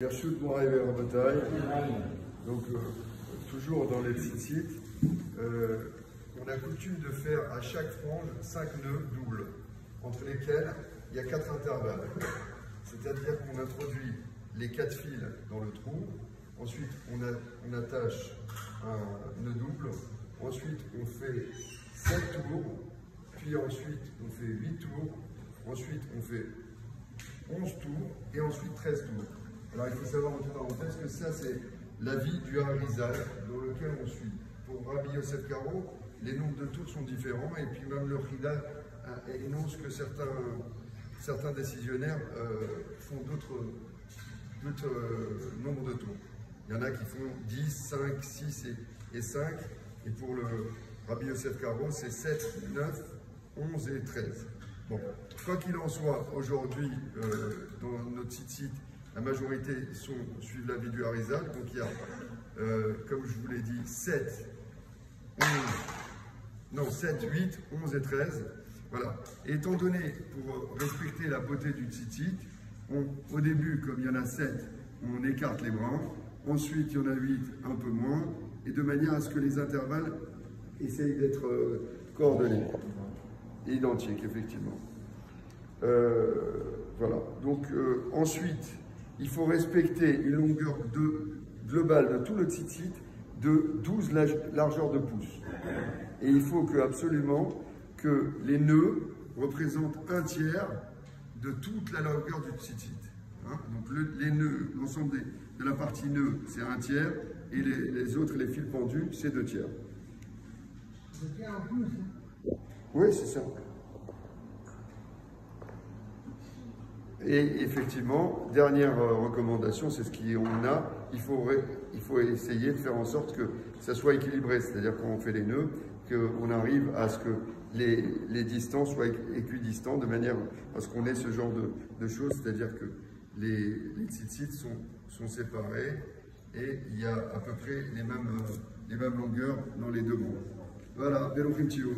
Berchut Montréal en bataille. Donc, toujours dans les sites, on a coutume de faire à chaque frange 5 nœuds doubles, entre lesquels il y a 4 intervalles. C'est-à-dire qu'on introduit les 4 fils dans le trou, ensuite on attache un nœud double, ensuite on fait 7 tours, puis ensuite on fait 8 tours, ensuite on fait 11 tours et ensuite 13 tours. Alors il faut savoir en toute parenthèse que ça c'est la vie du Harizal dans lequel on suit. Pour Rabbi Yosef Karo, les nombres de tours sont différents et puis même le Rida énonce que certains décisionnaires font d'autres nombres de tours. Il y en a qui font 10, 5, 6 et 5 et pour le Rabbi Yosef Karo c'est 7, 9, 11 et 13. Bon, quoi qu'il en soit, aujourd'hui dans notre site, la majorité suivent l'avis du Harizal, donc il y a, comme je vous l'ai dit, 7, 8, 11 et 13. Voilà. Et étant donné, pour respecter la beauté du tzitzit, au début, comme il y en a 7, on écarte les brins. Ensuite, il y en a 8, un peu moins. Et de manière à ce que les intervalles essayent d'être coordonnés. Et identiques, effectivement. Voilà. Donc, ensuite, il faut respecter une longueur globale de tout le tzitzit de 12 largeurs de pouce. Et il faut absolument que les nœuds représentent un tiers de toute la longueur du tzitzit. Hein? Donc les nœuds, l'ensemble de la partie nœud, c'est un tiers, et les autres, les fils pendus, c'est 2 tiers. Oui, c'est ça. Et effectivement, dernière recommandation, c'est ce qu'on a, il faut essayer de faire en sorte que ça soit équilibré, c'est-à-dire quand on fait les nœuds, qu'on arrive à ce que les distances soient équidistants, de manière à ce qu'on ait ce genre de choses, c'est-à-dire que les tzitzit sont séparés et il y a à peu près les mêmes longueurs dans les deux bouts. Voilà, Belochim Tio.